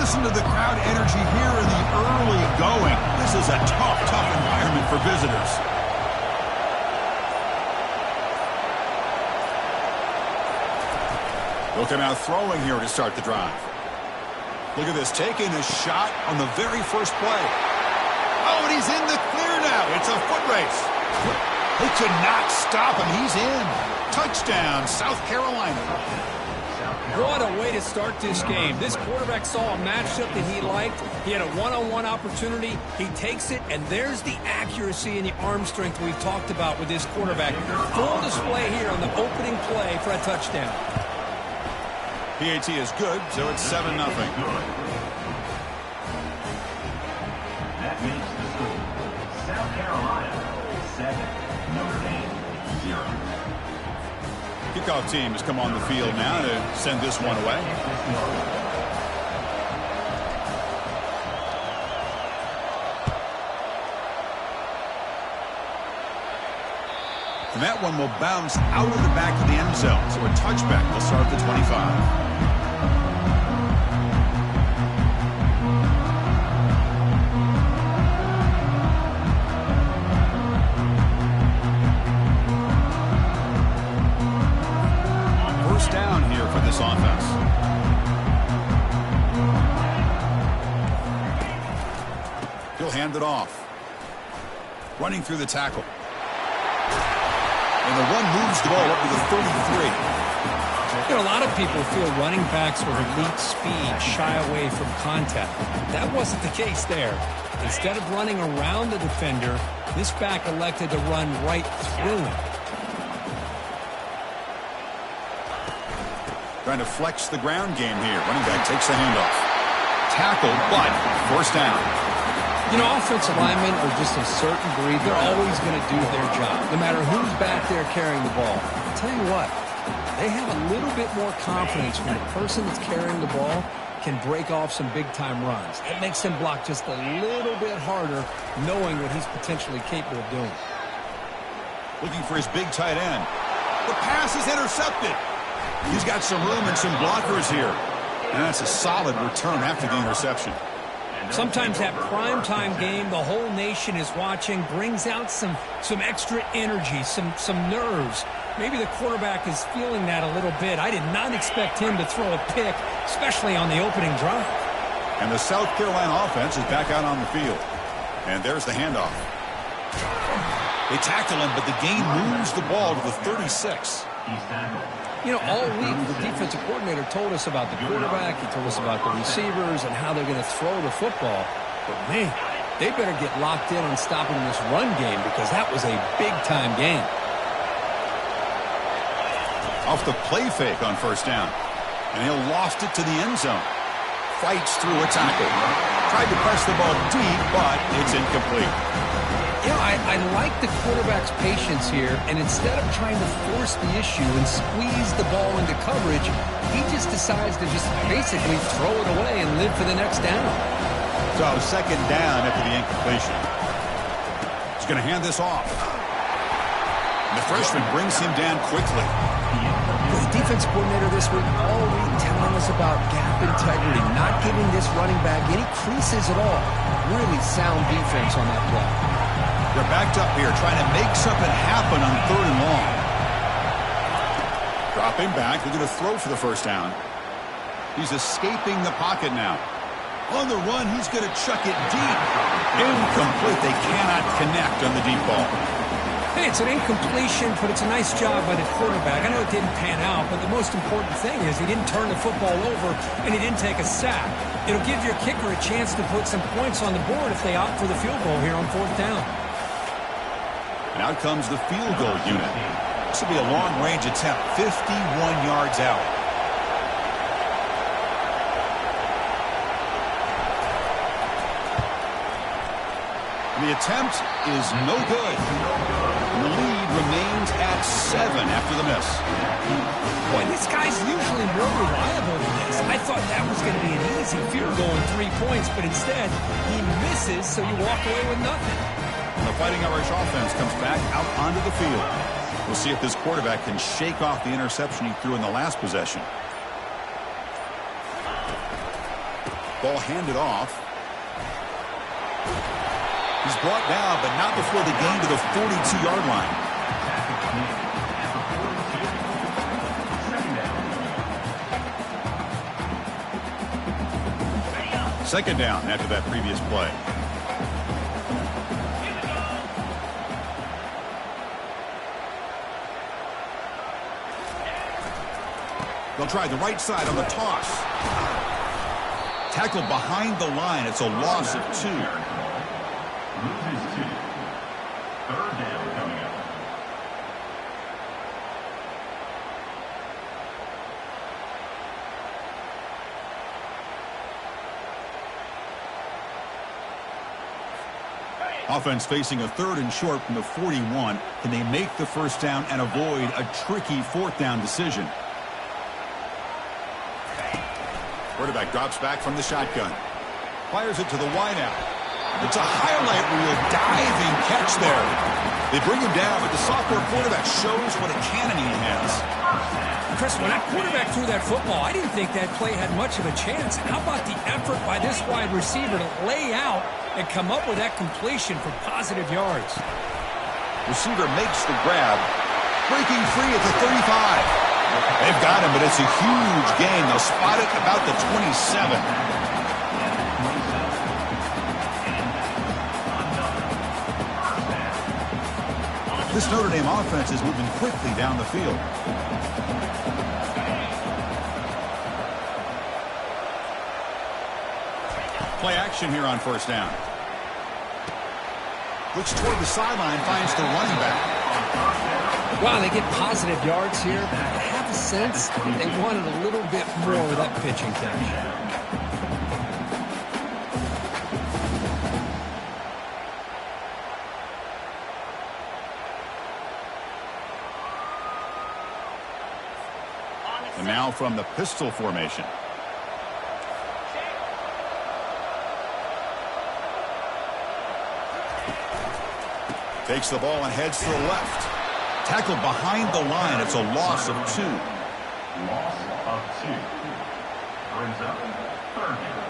listen to the crowd energy here in the early going. This is a tough environment for visitors. They'll come out throwing here to start the drive. Look at this, taking a shot on the very first play. Oh, and he's in the clear now. It's a foot race. They could not stop him. He's in. Touchdown, South Carolina. What a way to start this game. This quarterback saw a matchup that he liked. He had a one-on-one opportunity. He takes it, and there's the accuracy and the arm strength we've talked about with this quarterback. Full display here on the opening play for a touchdown. PAT is good, so it's 7-0. That makes the score South Carolina 7, Notre Dame 0. Kickoff team has come on the field now to send this one away. And that one will bounce out of the back of the end zone. So a touchback will start at the 25. First down here for this offense. He'll hand it off. Running through the tackle. And the run moves the ball up to the 33. You know, a lot of people feel running backs with elite speed shy away from contact. That wasn't the case there. Instead of running around the defender, this back elected to run right through him. Trying to flex the ground game here. Running back takes the handoff. Tackled, but first down. You know, offensive linemen are just a certain breed. They're always going to do their job, no matter who's back there carrying the ball. I'll tell you what, they have a little bit more confidence when the person that's carrying the ball can break off some big-time runs. It makes them block just a little bit harder, knowing what he's potentially capable of doing. Looking for his big tight end. The pass is intercepted. He's got some room and some blockers here. And that's a solid return after the interception. Sometimes that primetime game, the whole nation is watching, brings out some extra energy, some nerves. Maybe the quarterback is feeling that a little bit. I did not expect him to throw a pick, especially on the opening drive. And the South Carolina offense is back out on the field. And there's the handoff. They tackle him, but the gain moves the ball to the 36. You know, all week, the defensive coordinator told us about the quarterback. He told us about the receivers and how they're going to throw the football. But, man, they better get locked in on stopping this run game because that was a big-time game. Off the play fake on first down. And he'll loft it to the end zone. Fights through a tackle. Tried to press the ball deep, but it's incomplete. You know, I like the quarterback's patience here, and instead of trying to force the issue and squeeze the ball into coverage, he just decides to just basically throw it away and live for the next down. So second down after the incompletion. He's going to hand this off. And the freshman brings him down quickly. The defense coordinator this week all week telling us about gap integrity, not giving this running back any creases at all. Really sound defense on that play. They're backed up here trying to make something happen on third and long. Dropping back. They're going to throw for the first down. He's escaping the pocket now. On the run, he's going to chuck it deep. Incomplete. They cannot connect on the deep ball. Hey, it's an incompletion, but it's a nice job by the quarterback. I know it didn't pan out, but the most important thing is he didn't turn the football over and he didn't take a sack. It'll give your kicker a chance to put some points on the board if they opt for the field goal here on fourth down. And out comes the field goal unit. This will be a long-range attempt, 51 yards out. And the attempt is no good. And the lead remains at 7 after the miss. Boy, this guy's usually more reliable than this. I thought that was going to be an easy field goal and 3 points, but instead he misses, so you walk away with nothing. The Fighting Irish offense comes back out onto the field. We'll see if this quarterback can shake off the interception he threw in the last possession. Ball handed off. He's brought down, but not before the gain to the 42-yard line. Second down after that previous play. They'll try the right side on the toss. Tackled behind the line. It's a loss of 2. Loses 2. Third down coming up. Offense facing a 3rd and short from the 41. Can they make the first down and avoid a tricky 4th down decision? Quarterback drops back from the shotgun. Fires it to the wideout. It's a highlight reel diving catch there. They bring him down, but the sophomore quarterback shows what a cannon he has. Chris, when that quarterback threw that football, I didn't think that play had much of a chance. How about the effort by this wide receiver to lay out and come up with that completion for positive yards? Receiver makes the grab. Breaking free at the 35. They've got him, but it's a huge gain. They'll spot it about the 27. This Notre Dame offense is moving quickly down the field. Play action here on first down. Looks toward the sideline, finds the running back. Wow, they get positive yards here, but I have a sense they wanted a little bit more with that pitching catch. And now from the pistol formation. Takes the ball and heads to the left. Tackled behind the line. It's a loss of 2. Loss of 2. Brings up third down.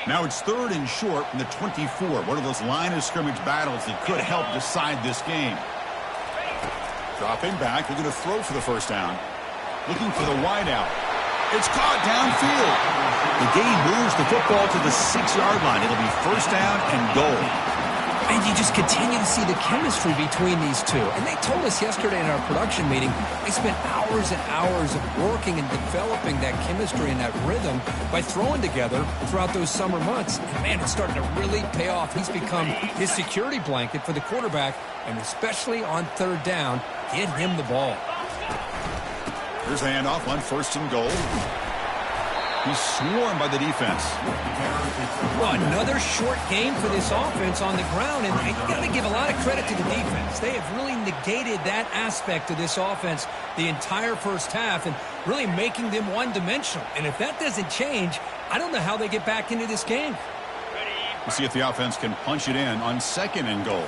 Now it's 3rd and short from the 24. One of those line of scrimmage battles that could help decide this game. Dropping back. They're going to throw for the first down. Looking for the wideout. It's caught downfield. The gain moves the football to the 6-yard line. It'll be first down and goal. And you just continue to see the chemistry between these two. And they told us yesterday in our production meeting, they spent hours and hours of working and developing that chemistry and that rhythm by throwing together throughout those summer months. And, man, it's starting to really pay off. He's become his security blanket for the quarterback, and especially on third down, get him the ball. Here's a handoff on first and goal. He's swarmed by the defense. Well, another short game for this offense on the ground, and you got to give a lot of credit to the defense. They have really negated that aspect of this offense the entire first half and really making them one-dimensional. And if that doesn't change, I don't know how they get back into this game. We'll see if the offense can punch it in on second and goal.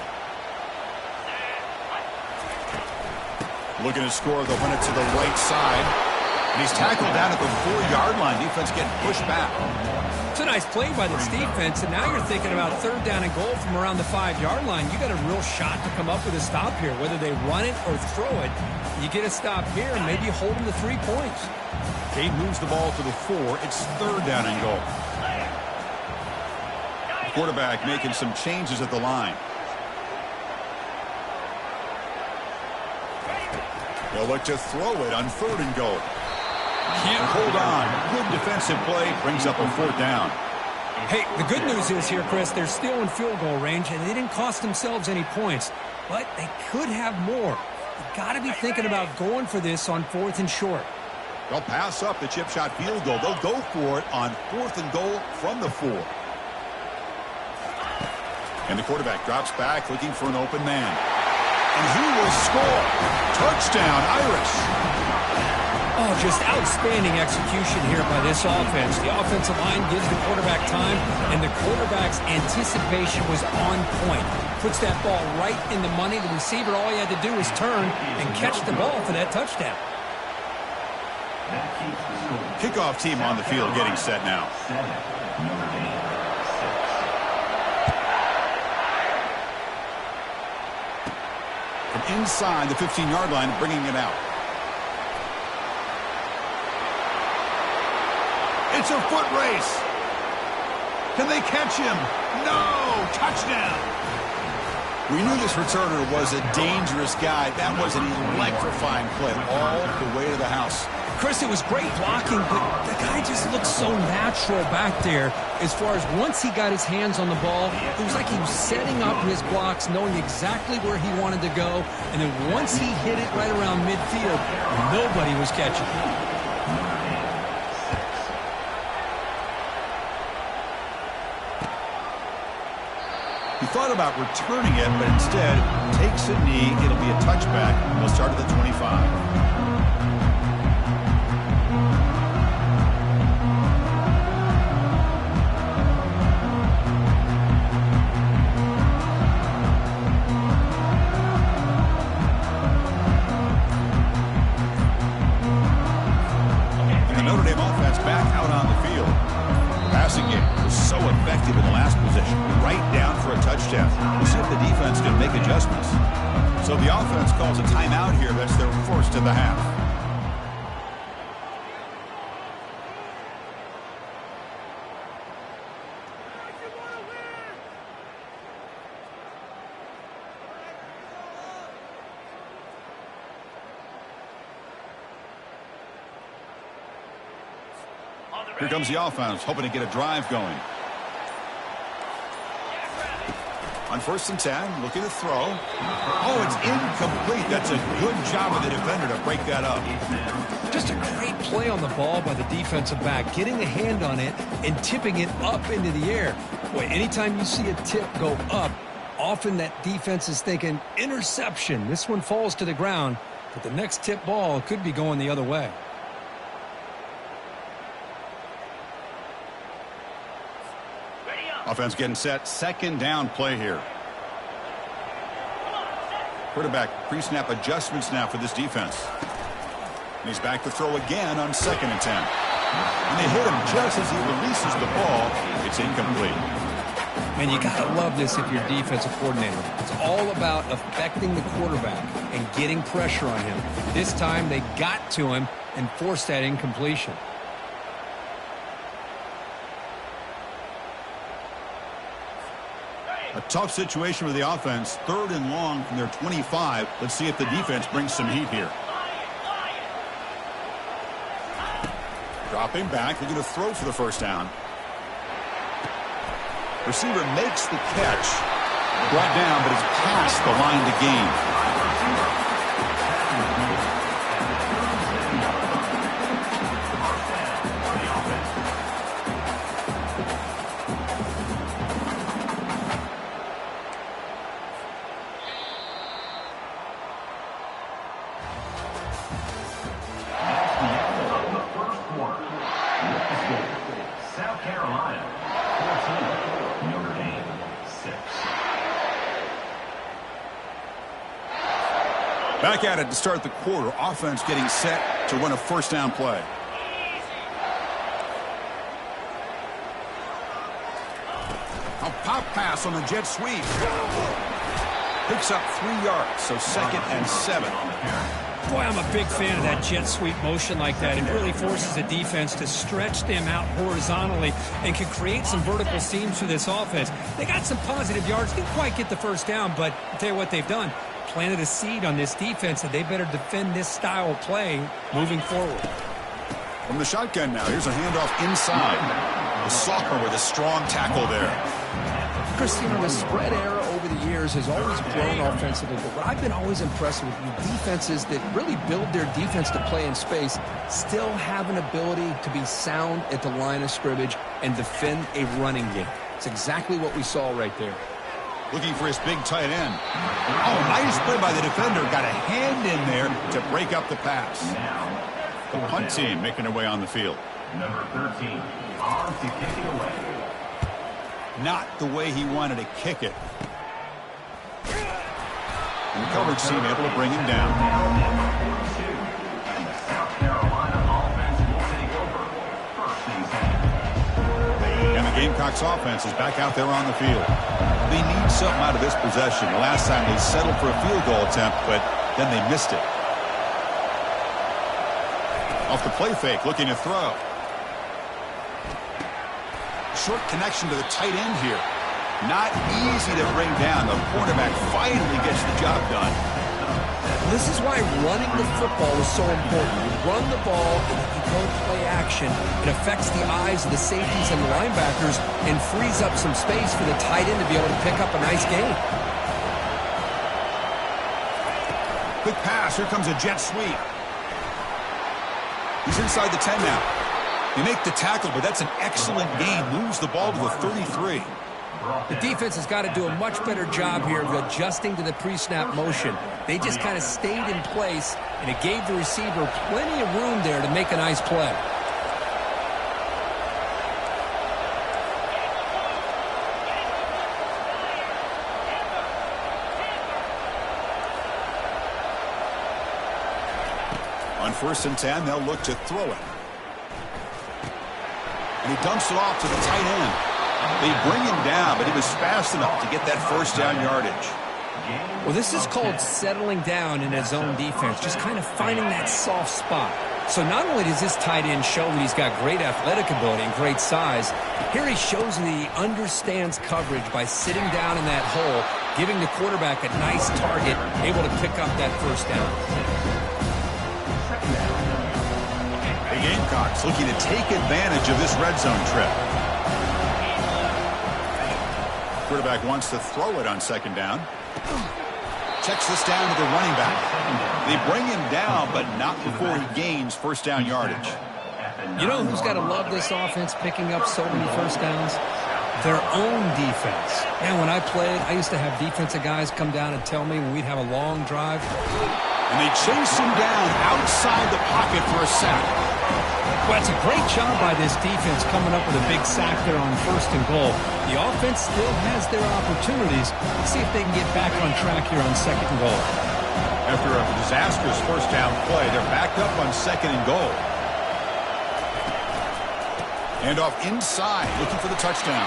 Looking to score, they'll run it to the right side. And he's tackled down at the 4-yard line. Defense getting pushed back. It's a nice play by this defense, and now you're thinking about third down and goal from around the 5-yard line. You got a real shot to come up with a stop here. Whether they run it or throw it, you get a stop here and maybe hold them to 3 points. Cade moves the ball to the 4. It's third down and goal. Quarterback making some changes at the line. They'll look to throw it on third and goal. Hold on. Good defensive play. Brings up a fourth down. Hey, the good news is here, Chris, they're still in field goal range, and they didn't cost themselves any points. But they could have more. You've got to be thinking about going for this on fourth and short. They'll pass up the chip shot field goal. They'll go for it on fourth and goal from the 4. And the quarterback drops back looking for an open man. And he will score. Touchdown, Irish. Oh, just outstanding execution here by this offense. The offensive line gives the quarterback time, and the quarterback's anticipation was on point. Puts that ball right in the money. The receiver, all he had to do was turn and catch the ball for that touchdown. Kickoff team on the field getting set now. From inside the 15-yard line, bringing it out. It's a foot race. Can they catch him? No! Touchdown! We knew this returner was a dangerous guy. That was an electrifying play all the way to the house. Chris, it was great blocking, but the guy just looked so natural back there as far as once he got his hands on the ball, it was like he was setting up his blocks, knowing exactly where he wanted to go, and then once he hit it right around midfield, nobody was catching it. He thought about returning it, but instead takes a knee. It'll be a touchback. He'll start at the 25. And the Notre Dame offense back out on the field. Passing game was so effective in the last possession, right down for a touchdown. We'll see if the defense can make adjustments. So the offense calls a timeout here. That's their first of the half. Here comes the offense, hoping to get a drive going. On 1st and 10, looking to throw. Oh, it's incomplete. That's a good job of the defender to break that up. Just a great play on the ball by the defensive back, getting a hand on it and tipping it up into the air. Boy, anytime you see a tip go up, often that defense is thinking interception. This one falls to the ground, but the next tip ball could be going the other way. Offense getting set. 2nd down play here. Quarterback pre-snap adjustments now for this defense. And he's back to throw again on 2nd and 10. And they hit him just as he releases the ball. It's incomplete. Man, you got to love this if you're a defensive coordinator. It's all about affecting the quarterback and getting pressure on him. This time they got to him and forced that incompletion. A tough situation for the offense. 3rd and long from their 25. Let's see if the defense brings some heat here. Dropping back. They're going to throw for the 1st down. Receiver makes the catch. Brought down, but it's past the line to gain. Back at it to start the quarter. Offense getting set to run a 1st down play. A pop pass on the jet sweep. Picks up 3 yards, so 2nd and 7. Boy, I'm a big fan of that jet sweep motion like that. It really forces the defense to stretch them out horizontally and can create some vertical seams for this offense. They got some positive yards. Didn't quite get the 1st down, but I'll tell you what they've done. Planted a seed on this defense, and they better defend this style of play moving forward. From the shotgun now, here's a handoff inside. The sophomore with a strong tackle there. Chris, you know, the spread era over the years has always grown offensively, but what I've been always impressed with defenses that really build their defense to play in space still have an ability to be sound at the line of scrimmage and defend a running game. It's exactly what we saw right there. Looking for his big tight end. Oh, nice play by the defender. Got a hand in there to break up the pass. The punt team making their way on the field. Number 13, on to kick it away. Not the way he wanted to kick it. And the coverage team able to bring him down. And the South Carolina offense will take over. First and 10. And the Gamecocks offense is back out there on the field. They need something out of this possession. The last time they settled for a field goal attempt, but then they missed it. Off the play fake, looking to throw. Short connection to the tight end here. Not easy to bring down. The quarterback finally gets the job done. This is why running the football is so important. You run the ball, and if you go play action, it affects the eyes of the safeties and the linebackers and frees up some space for the tight end to be able to pick up a nice gain. Quick pass. Here comes a jet sweep. He's inside the 10 now. They make the tackle, but that's an excellent gain. Moves the ball to the 33. The defense has got to do a much better job here of adjusting to the pre-snap motion. They just kind of stayed in place, and it gave the receiver plenty of room there to make a nice play. On 1st and 10, they'll look to throw it. And he dumps it off to the tight end. They bring him down, but he was fast enough to get that first down yardage. Well, this is called settling down in his own defense, just kind of finding that soft spot. So not only does this tight end show that he's got great athletic ability and great size, here he shows that he understands coverage by sitting down in that hole, giving the quarterback a nice target, able to pick up that first down. The Gamecocks looking to take advantage of this red zone trip. Quarterback wants to throw it on 2nd down. Checks this down to the running back. They bring him down, but not before he gains first down yardage. You know who's got to love this offense picking up so many first downs? Their own defense. And when I played, I used to have defensive guys come down and tell me when we'd have a long drive. And they chase him down outside the pocket for a sack. Well, it's a great job by this defense coming up with a big sack there on 1st and goal. The offense still has their opportunities. Let's see if they can get back on track here on 2nd and goal. After a disastrous first down play, they're backed up on 2nd and goal. And off inside, looking for the touchdown.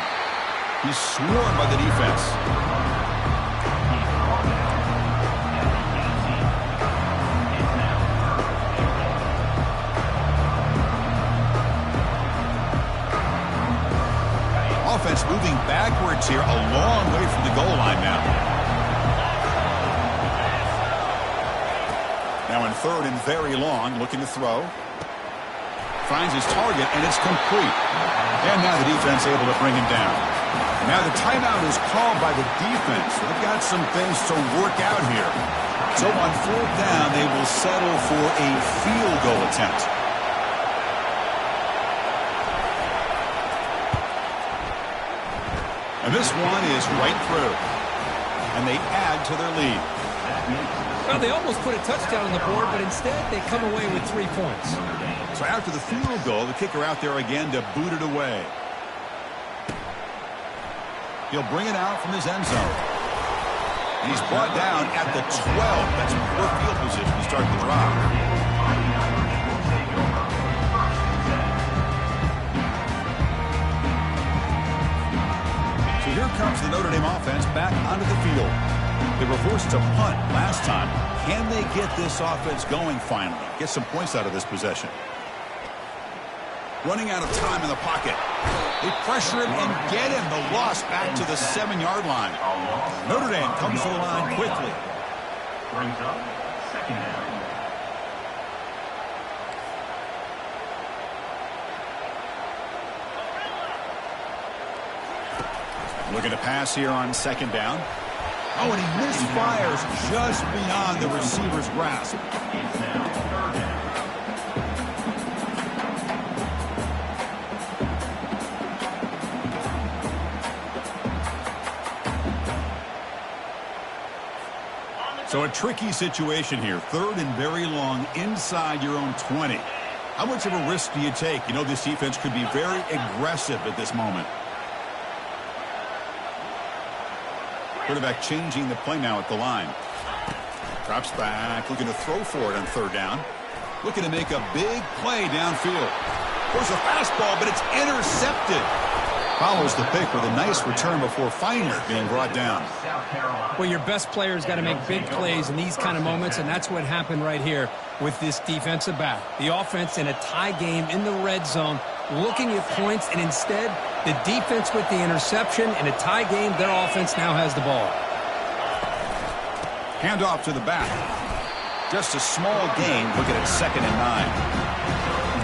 He's swarmed by the defense. Offense moving backwards here, a long way from the goal line now. Now in 3rd and very long, looking to throw. Finds his target, and it's complete. And now the defense able to bring him down. Now the timeout is called by the defense. They've got some things to work out here. So on 4th down, they will settle for a field goal attempt. And this one is right through. And they add to their lead. Well, they almost put a touchdown on the board, but instead they come away with 3 points. So after the field goal, the kicker out there again to boot it away. He'll bring it out from his end zone. And he's brought down at the 12. That's poor field position to start the drive. Here comes the Notre Dame offense back onto the field. They were forced to punt last time. Can they get this offense going finally? Get some points out of this possession. Running out of time in the pocket. They pressure him and get him. The loss back to the 7-yard line. Notre Dame comes to the line quickly. Brings up 2nd down. Looking to pass here on 2nd down. Oh, and he misfires just beyond the receiver's grasp. It's now 3rd down. So a tricky situation here. 3rd and very long inside your own 20. How much of a risk do you take? You know this defense could be very aggressive at this moment. Quarterback changing the play now at the line. Drops back, looking to throw for it on third down. Looking to make a big play downfield. There's a fastball, but it's intercepted. Follows the pick with a nice return before finally being brought down. Well, your best player's got to make big plays in these kind of moments, and that's what happened right here with this defensive back. The offense in a tie game in the red zone, looking at points, and instead, the defense with the interception. In a tie game, their offense now has the ball. Handoff to the back. Just a small gain. Look at it, 2nd and 9.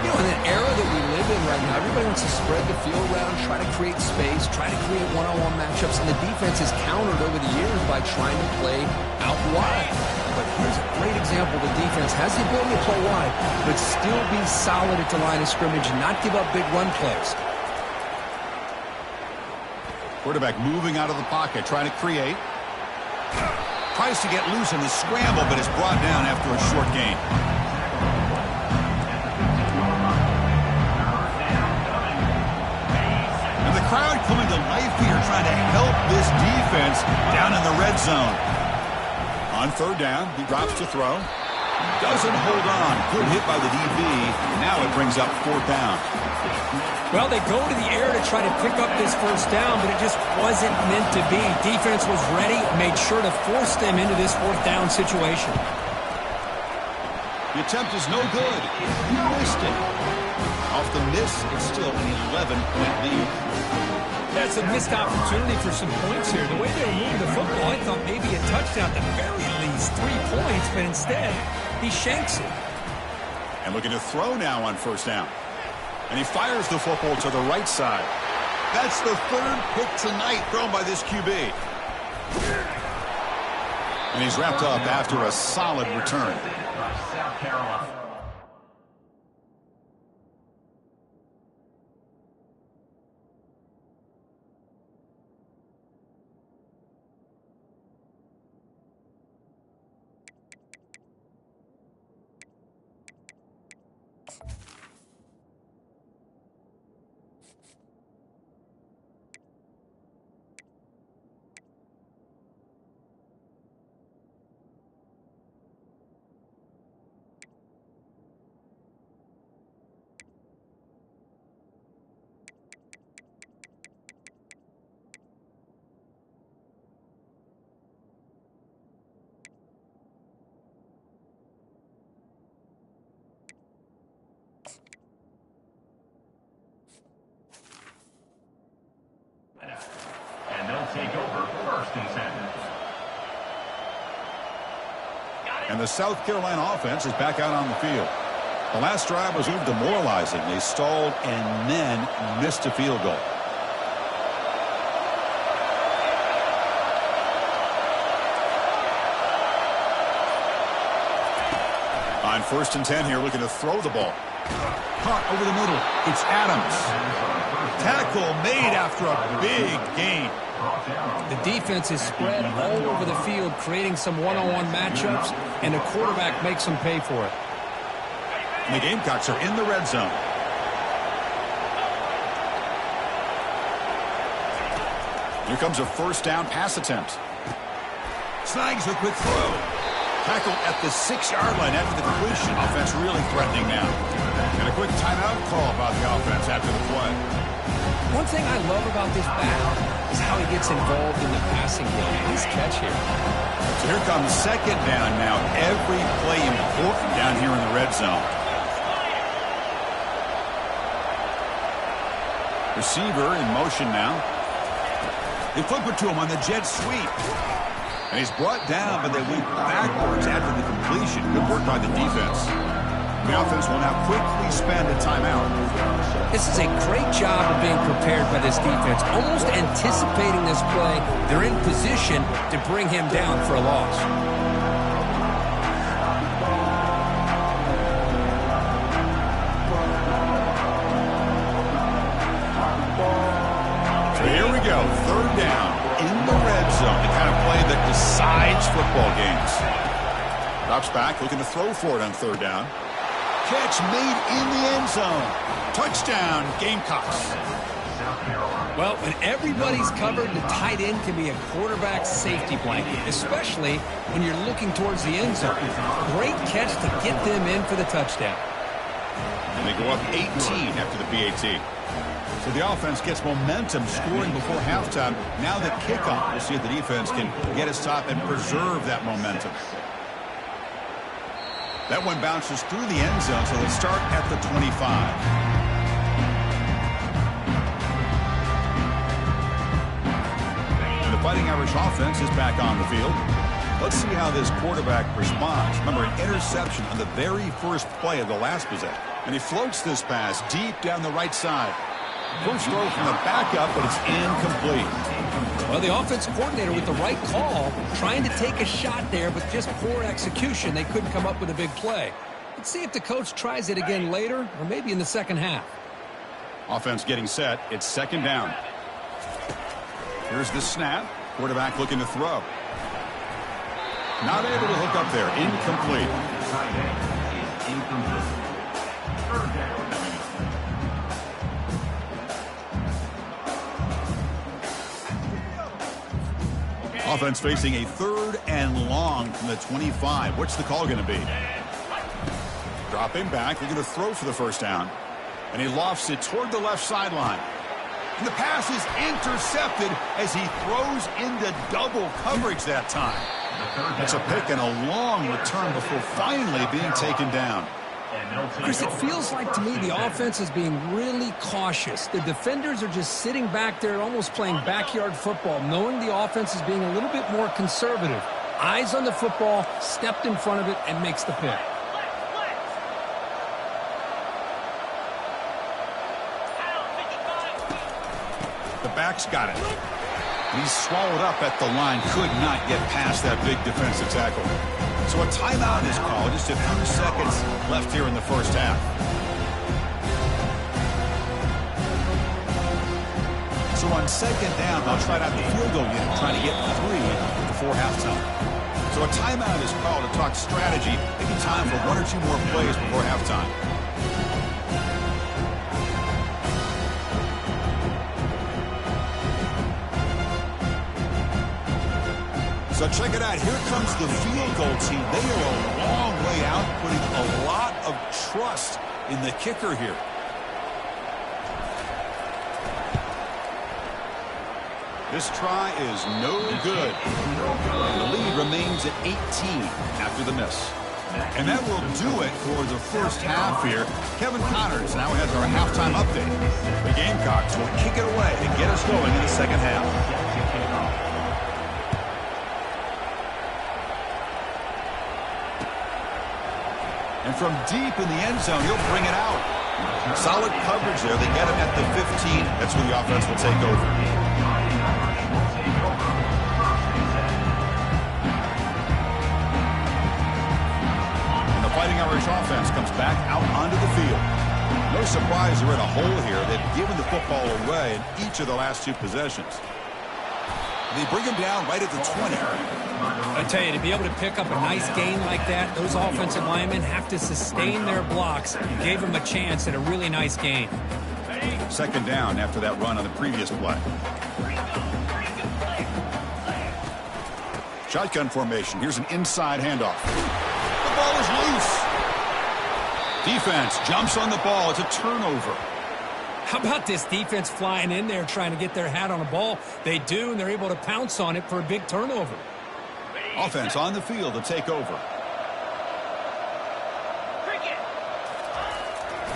You know, in the era that we live in right now, everybody wants to spread the field around, try to create space, try to create one-on-one matchups, and the defense has countered over the years by trying to play out wide. But here's a great example. The defense has the ability to play wide, but still be solid at the line of scrimmage and not give up big run plays. Quarterback moving out of the pocket, trying to create. Tries to get loose in the scramble, but is brought down after a short gain. And the crowd coming to life here, trying to help this defense down in the red zone. On third down, he drops to throw. Doesn't hold on. Good hit by the DB. Now it brings up 4th down. Well, they go to the air to try to pick up this first down, but it just wasn't meant to be. Defense was ready, made sure to force them into this 4th down situation. The attempt is no good. He missed it. Off the miss, it's still an 11-point lead. That's a missed opportunity for some points here. The way they were moving the football, I thought maybe a touchdown, at the very least 3 points, but instead, he shanks it. And looking to throw now on 1st down. And he fires the football to the right side. That's the 3rd pick tonight thrown by this QB. And he's wrapped up after a solid return. South Carolina. And they'll take over 1st and 10. And the South Carolina offense is back out on the field. The last drive was a little demoralizing. They stalled and then missed a field goal. On 1st and 10 here, looking to throw the ball. Caught over the middle. It's Adams. Tackle made after a big gain. The defense is spread all over the field, creating some one-on-one matchups, and the quarterback makes them pay for it. And the Gamecocks are in the red zone. Here comes a 1st down pass attempt. Snags a quick throw. Tackled at the 6-yard line after the completion. Offense really threatening now. And a quick timeout call about the offense after the play. One thing I love about this back is how he gets involved in the passing game. Nice catch here. So here comes 2nd down now. Every play important down here in the red zone. Receiver in motion now. They flip it to him on the jet sweep. And he's brought down, but they went backwards after the completion. Good work by the defense. The offense will now quickly spend a timeout. This is a great job of being prepared by this defense. Almost anticipating this play, they're in position to bring him down for a loss. So here we go. 3rd down in the red zone. The kind of play that decides football games. Drops back, looking to throw for it on 3rd down. catch made in the end zone. Touchdown, Gamecocks. Well, when everybody's covered, the tight end can be a quarterback's safety blanket, especially when you're looking towards the end zone. Great catch to get them in for the touchdown. And they go up 18 after the PAT. So the offense gets momentum scoring before halftime. Now the kickoff. We'll see if the defense can get a stop and preserve that momentum. That one bounces through the end zone, so they'll start at the 25. The Fighting Irish offense is back on the field. Let's see how this quarterback responds. Remember, an interception on the very first play of the last possession. And he floats this pass deep down the right side. First throw from the backup, but it's incomplete. Well, the offense coordinator with the right call, trying to take a shot there, but just poor execution. They couldn't come up with a big play. Let's see if the coach tries it again later, or maybe in the second half. Offense getting set. It's second down. Here's the snap. Quarterback looking to throw. Not able to hook up there. Incomplete. Offense facing a 3rd and long from the 25. What's the call going to be? Dropping back. They're going to throw for the first down. And he lofts it toward the left sideline. And the pass is intercepted as he throws into double coverage that time. That's a pick and a long return before finally being taken down. Chris, it feels like to me the offense is being really cautious. The defenders are just sitting back there almost playing backyard football, knowing the offense is being a little bit more conservative. Eyes on the football, stepped in front of it, and makes the pick. The back's got it. He's swallowed up at the line. Could not get past that big defensive tackle. So a timeout is called. Just a few seconds left here in the first half. So on second down, they'll try out the field goal unit, trying to get 3 before halftime. So a timeout is called to talk strategy. Maybe time for 1 or 2 more plays before halftime. So check it out. Here comes the field goal team. They are a long way out, putting a lot of trust in the kicker here. This try is no good. The lead remains at 18 after the miss. And that will do it for the first half here. Kevin Connors now has our halftime update. The Gamecocks will kick it away and get us going in the second half. And from deep in the end zone, he'll bring it out. Solid coverage there. They get him at the 15. That's where the offense will take over. And the Fighting Irish offense comes back out onto the field. No surprise they're in a hole here. They've given the football away in each of the last 2 possessions. They bring him down right at the 20. I tell you, to be able to pick up a nice gain like that, those offensive linemen have to sustain their blocks. Gave them a chance at a really nice gain. Second down after that run on the previous play. Shotgun formation. Here's an inside handoff. The ball is loose. Defense jumps on the ball. It's a turnover. How about this defense flying in there trying to get their hat on a ball? They do, and they're able to pounce on it for a big turnover. Offense on the field to take over.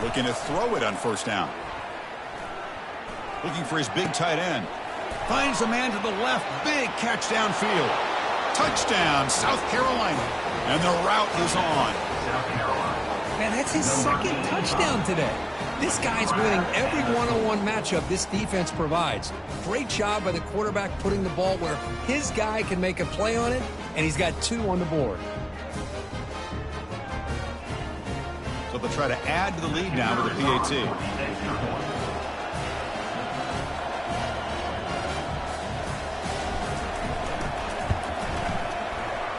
Looking to throw it on first down. Looking for his big tight end. Finds a man to the left. Big catch downfield. Touchdown, South Carolina. And the route is on. Man, that's his second touchdown today. This guy's winning every one-on-one matchup this defense provides. Great job by the quarterback putting the ball where his guy can make a play on it, and he's got 2 on the board. So they'll try to add to the lead now with the PAT.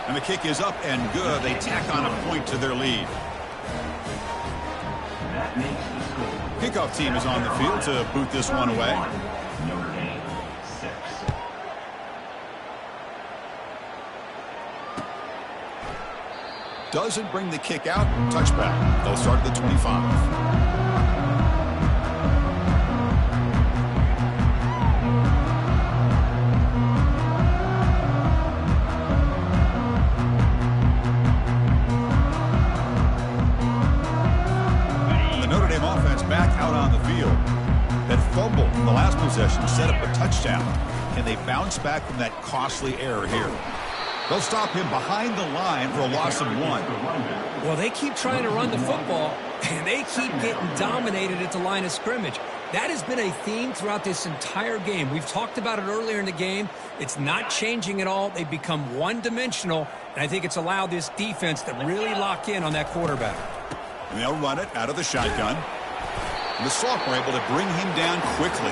And the kick is up and good. They tack on a point to their lead. That makes the score. Kickoff team is on the field to boot this one away. Notre Dame 6. Doesn't bring the kick out. Touchback. They'll start at the 25. Fumble in the last possession set up a touchdown, and they bounce back from that costly error here. They'll stop him behind the line for a loss of 1. Well, they keep trying to run the football, and they keep getting dominated at the line of scrimmage. That has been a theme throughout this entire game. We've talked about it earlier in the game. It's not changing at all. They've become one-dimensional, and I think it's allowed this defense to really lock in on that quarterback. And they'll run it out of the shotgun. And the sophomore able to bring him down quickly.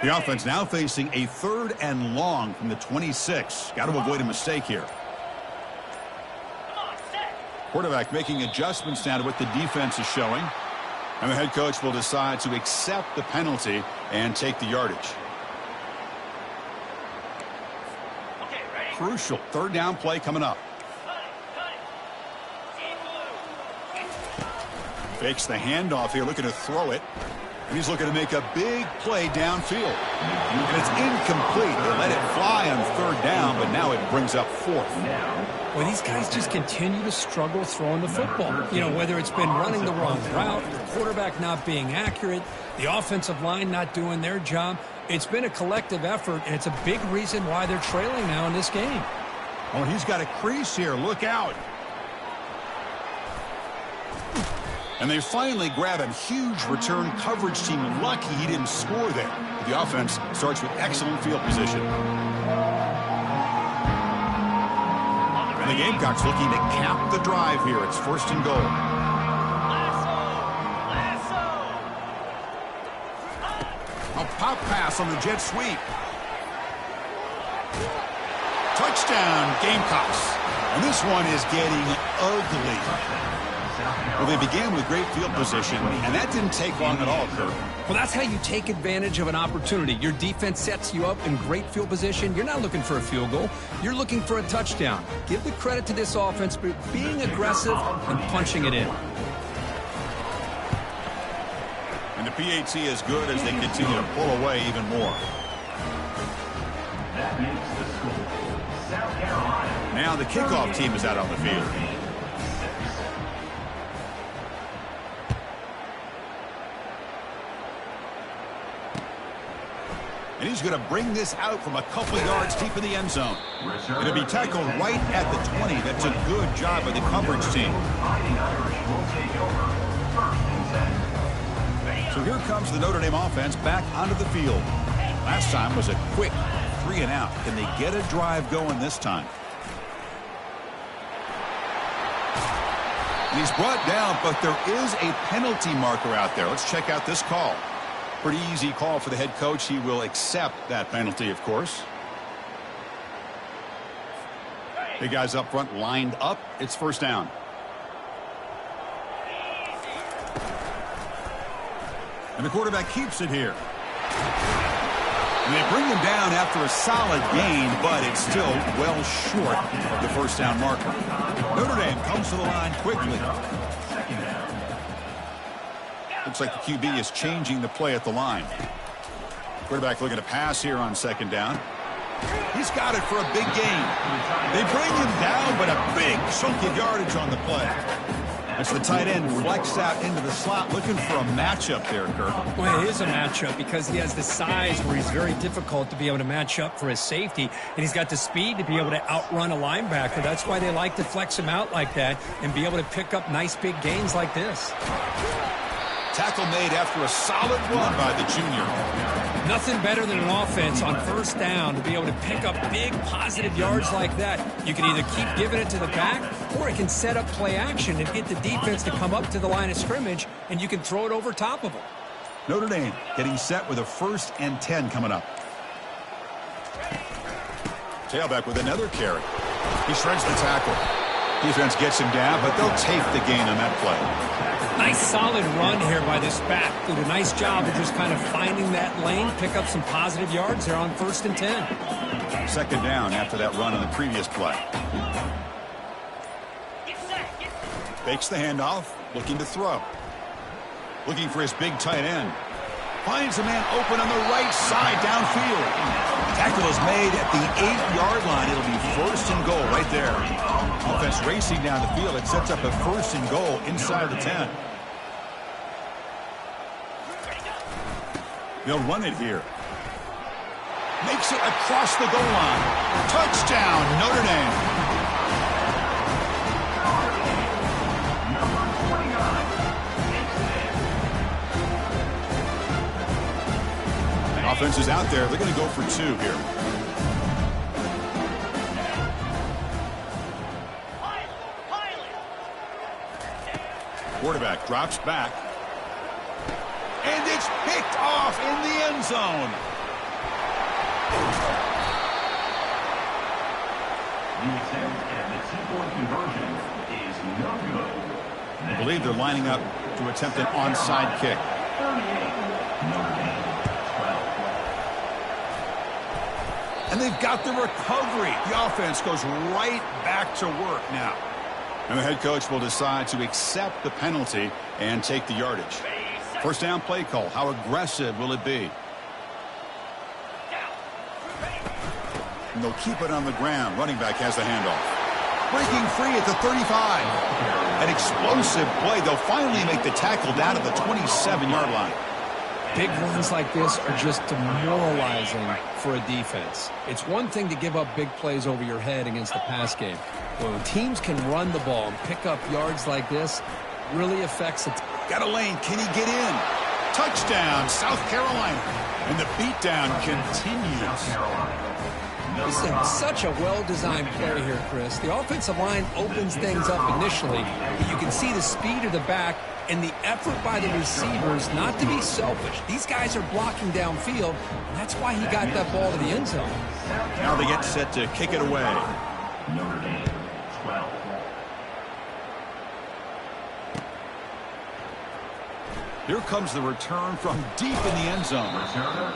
The offense now facing a 3rd and long from the 26. Got to avoid a mistake here. Quarterback making adjustments now to what the defense is showing. And the head coach will decide to accept the penalty and take the yardage. Crucial 3rd down play coming up. Fakes the handoff here, looking to throw it. And he's looking to make a big play downfield. And it's incomplete. They let it fly on 3rd down, but now it brings up 4th. Well, these guys just continue to struggle throwing the football. You know, whether it's been running the wrong route, the quarterback not being accurate, the offensive line not doing their job. It's been a collective effort, and it's a big reason why they're trailing now in this game. Oh, he's got a crease here. Look out. And they finally grab a huge return coverage team. Lucky he didn't score there. The offense starts with excellent field position. And the Gamecocks looking to cap the drive here. It's 1st and goal. A pop pass on the jet sweep. Touchdown, Gamecocks. And this one is getting ugly. Well, they began with great field position, and that didn't take long at all, Kirk. Well, that's how you take advantage of an opportunity. Your defense sets you up in great field position. You're not looking for a field goal. You're looking for a touchdown. Give the credit to this offense for being aggressive and punching it in. And the PAT is good as they continue to pull away even more. That makes the score. South Carolina. Now the kickoff team is out on the field. And he's going to bring this out from a couple yards deep in the end zone. It'll be tackled right at the 20. That's a good job by the coverage team. So here comes the Notre Dame offense back onto the field. Last time was a quick 3 and out. Can they get a drive going this time? And he's brought down, but there is a penalty marker out there. Let's check out this call. Pretty easy call for the head coach. He will accept that penalty, of course. Big guys up front lined up. It's 1st down. And the quarterback keeps it here. And they bring him down after a solid gain, but it's still well short of the 1st down marker. Notre Dame comes to the line quickly. Looks like the QB is changing the play at the line. Quarterback looking to pass here on 2nd down. He's got it for a big gain. They bring him down, but a big chunk of yardage on the play. As the tight end flexed out into the slot, looking for a matchup there, Kirk. Well, it is a matchup because he has the size where he's very difficult to be able to match up for his safety, and he's got the speed to be able to outrun a linebacker. That's why they like to flex him out like that and be able to pick up nice big gains like this. Tackle made after a solid run by the junior. Nothing better than an offense on 1st down to be able to pick up big positive yards like that. You can either keep giving it to the back, or it can set up play action and get the defense to come up to the line of scrimmage, and you can throw it over top of them. Notre Dame getting set with a 1st and 10 coming up. Tailback with another carry. He shreds the tackle. Defense gets him down, but they'll take the gain on that play. Nice solid run here by this back. Did a nice job of just kind of finding that lane, pick up some positive yards there on 1st and 10. 2nd down after that run on the previous play. Fakes the handoff, looking to throw. Looking for his big tight end. Finds a man open on the right side downfield. Tackle is made at the 8-yard line. It'll be 1st and goal right there. Offense racing down the field. It sets up a 1st and goal inside the 10. They'll run it here. Makes it across the goal line. Touchdown, Notre Dame. Offense is out there. They're going to go for 2 here. Quarterback drops back. And it's picked off in the end zone. The attempt at the 2-point conversion is no good. I believe they're lining up to attempt an onside kick. 38. Notre Dame. And they've got the recovery. The offense goes right back to work now. And the head coach will decide to accept the penalty and take the yardage. 1st down play call. How aggressive will it be? And they'll keep it on the ground. Running back has the handoff. Breaking free at the 35. An explosive play. They'll finally make the tackle down at the 27-yard line. Big runs like this are just demoralizing for a defense. It's one thing to give up big plays over your head against the pass game. When teams can run the ball and pick up yards like this, really affects it. Got a lane. Can he get in? Touchdown, South Carolina. And the beatdown continues. This is such a well-designed play here, Chris. The offensive line opens things up initially, but you can see the speed of the back and the effort by the receivers not to be selfish. These guys are blocking downfield, and that's why he got that ball to the end zone. Now they get set to kick it away. Notre Dame, 12. Here comes the return from deep in the end zone.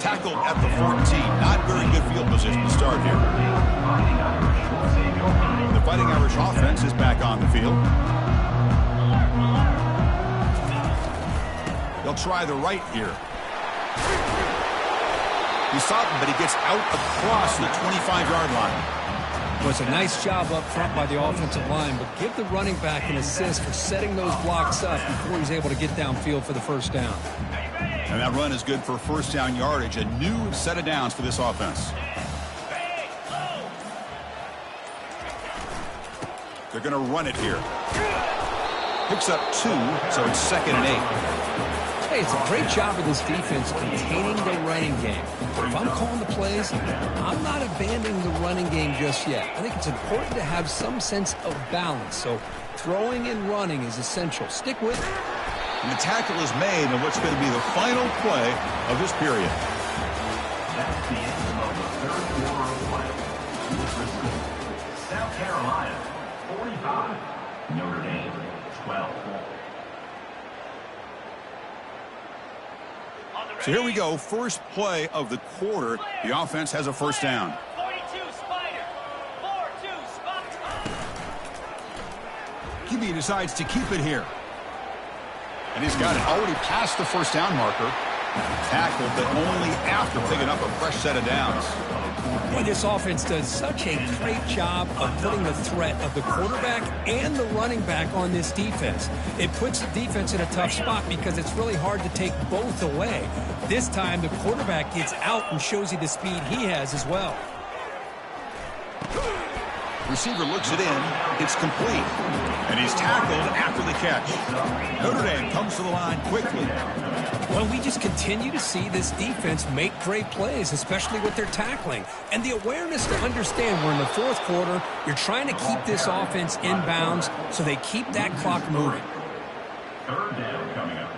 Tackled at the 14. Not very good field position to start here. The Fighting Irish offense is back on the field. They'll try the right here. He's stopped, but he gets out across the 25-yard line. Well, it's a nice job up front by the offensive line, but give the running back an assist for setting those blocks up before he's able to get downfield for the 1st down. And that run is good for 1st down yardage. A new set of downs for this offense. They're going to run it here. Picks up 2, so it's 2nd and 8. Hey, it's a great job of this defense containing the running game. If I'm calling the plays, I'm not abandoning the running game just yet. I think it's important to have some sense of balance. So throwing and running is essential. Stick with it. And the tackle is made on what's going to be the final play of this period. That's the end of the 3rd quarter of play. With the score, South Carolina, 45. Notre Dame, 12. So here we go. First play of the quarter. The offense has a 1st down. 42 Spider. 4-2 spot. QB decides to keep it here. And he's got it already past the 1st down marker. Tackled, but only after picking up a fresh set of downs. Boy, this offense does such a great job of putting the threat of the quarterback and the running back on this defense. It puts the defense in a tough spot because it's really hard to take both away. This time, the quarterback gets out and shows you the speed he has as well. Receiver looks it in. It's complete. And he's tackled after the catch. Notre Dame comes to the line quickly. Well, we just continue to see this defense make great plays, especially with their tackling. And the awareness to understand we're in the 4th quarter, you're trying to keep this offense in bounds so they keep that clock moving. 3rd down coming up.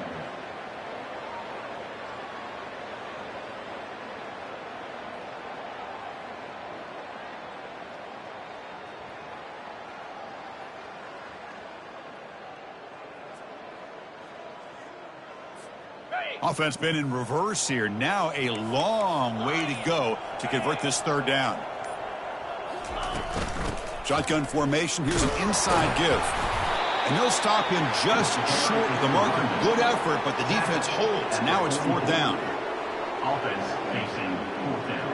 Offense been in reverse here. Now a long way to go to convert this third down. Shotgun formation. Here's an inside give. And they'll stop him just short of the marker. Good effort, but the defense holds. Now it's fourth down. Offense facing fourth down.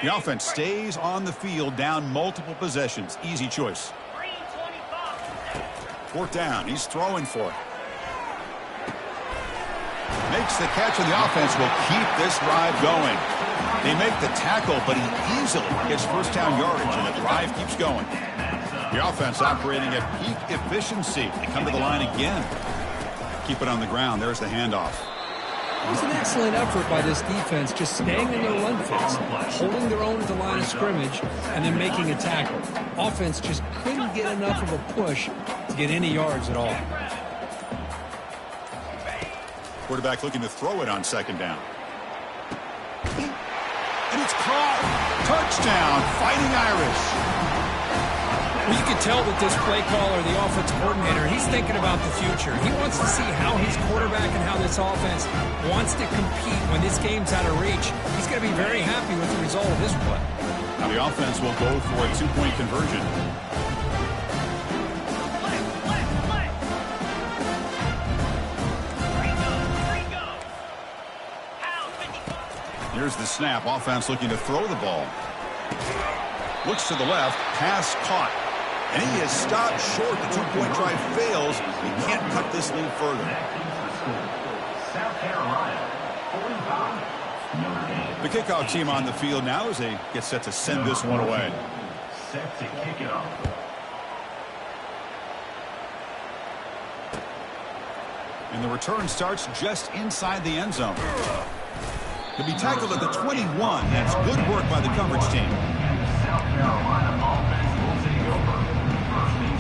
The offense stays on the field, down multiple possessions. Easy choice. Fourth down. He's throwing for it. Makes the catch, and the offense will keep this drive going. They make the tackle, but he easily gets first down yardage, and the drive keeps going. The offense operating at peak efficiency. They come to the line again. Keep it on the ground. There's the handoff. It was an excellent effort by this defense, just staying in their run fits, holding their own at the line of scrimmage, and then making a tackle. Offense just couldn't get enough of a push to get any yards at all. Quarterback looking to throw it on second down. And it's caught. Touchdown, Fighting Irish. Well, you can tell that this play caller, the offensive coordinator, he's thinking about the future. He wants to see how his quarterback and how this offense wants to compete when this game's out of reach. He's going to be very happy with the result of this play. Now the offense will go for a two-point conversion. Here's the snap. Offense looking to throw the ball. Looks to the left. Pass caught. And he is stopped short. The two-point try fails. He can't cut this lead further. South Carolina, 45. Notre Dame. The kickoff team on the field now as they get set to send this one away. Set to kick it off. And the return starts just inside the end zone. To be tackled at the 21. That's good work by the coverage team. South Carolina offense will take over. First and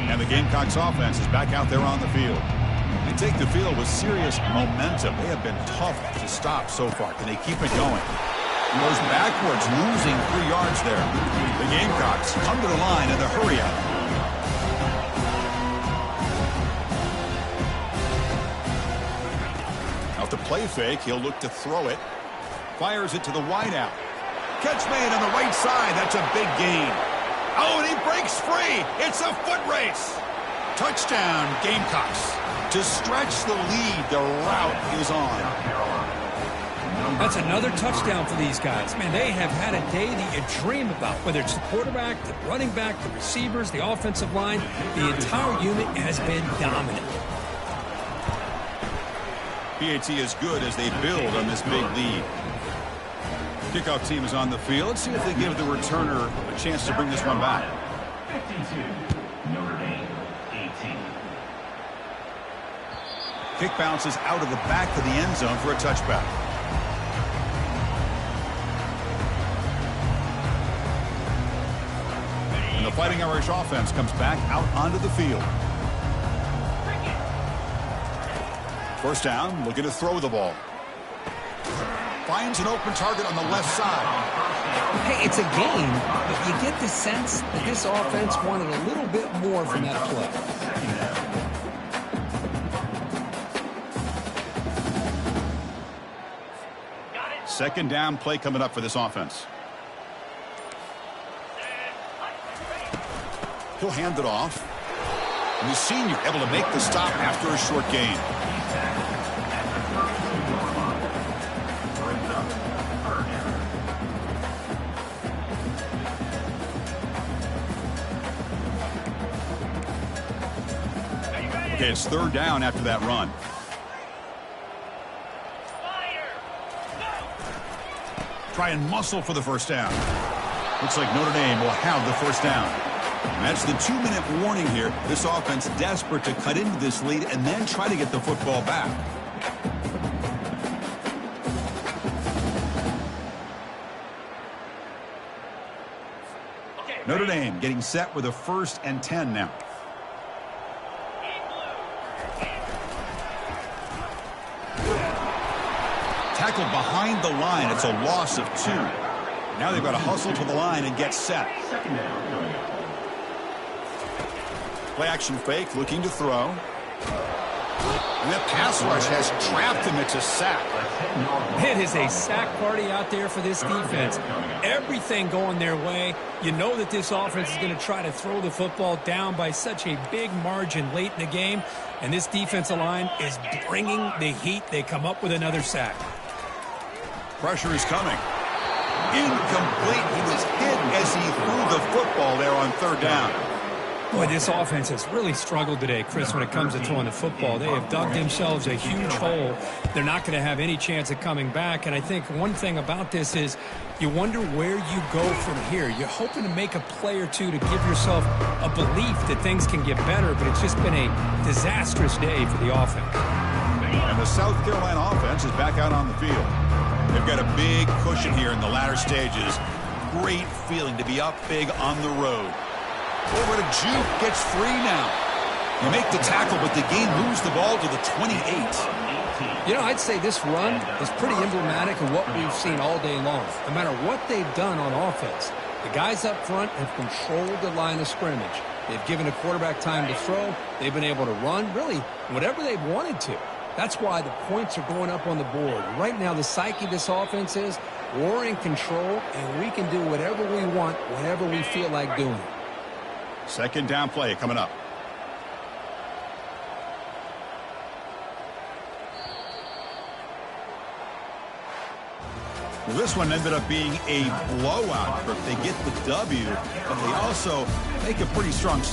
10. And the Gamecocks offense is back out there on the field. They take the field with serious momentum. They have been tough to stop so far. Can they keep it going? He goes backwards, losing 3 yards there. The Gamecocks come to the line in the hurry up. The play fake, he'll look to throw it. Fires it to the wideout. Catch made on the right side. That's a big gain. Oh, and he breaks free. It's a foot race. Touchdown, Gamecocks. To stretch the lead, the route is on. That's another touchdown for these guys. Man, they have had a day that you dream about, whether it's the quarterback, the running back, the receivers, the offensive line. The entire unit has been dominant. PAT is good as they build on this big lead. Kickoff team is on the field. Let's see if they give the returner a chance to bring this one back. 52. Notre Dame, 18. Kick bounces out of the back of the end zone for a touchback. And the Fighting Irish offense comes back out onto the field. First down, looking to throw the ball. Finds an open target on the left side. Hey, it's a game, but you get the sense that this offense wanted a little bit more from that play. Second down play coming up for this offense. He'll hand it off. And the senior able to make the stop after a short gain. Okay, it's third down after that run. Try and muscle for the first down. Looks like Notre Dame will have the first down. And that's the 2-minute warning here. This offense desperate to cut into this lead and then try to get the football back. Notre Dame getting set with a 1st and 10 now. Tackled behind the line. It's a loss of 2. Now they've got to hustle to the line and get set. Second down coming up. Play action fake, looking to throw. And the pass rush has trapped him. It's a sack. It is a sack party out there for this defense. Everything going their way. You know that this offense is going to try to throw the football down by such a big margin late in the game. And this defensive line is bringing the heat. They come up with another sack. Pressure is coming. Incomplete. He was hit as he threw the football there on third down. Boy, this offense has really struggled today, Chris, when it comes to throwing the football. They have dug themselves a huge hole. They're not going to have any chance of coming back. And I think one thing about this is you wonder where you go from here. You're hoping to make a play or two to give yourself a belief that things can get better, but it's just been a disastrous day for the offense. And the South Carolina offense is back out on the field. They've got a big cushion here in the latter stages. Great feeling to be up big on the road. Over to Juke, gets free now. You make the tackle, but the game moves the ball to the 28. You know, I'd say this run is pretty emblematic of what we've seen all day long. No matter what they've done on offense, the guys up front have controlled the line of scrimmage. They've given the quarterback time to throw. They've been able to run, really, whatever they've wanted to. That's why the points are going up on the board. Right now, the psyche of this offense is we're in control, and we can do whatever we want, whenever we feel like doing it. Second down play coming up. Well, this one ended up being a blowout. They get the W, but they also make a pretty strong statement.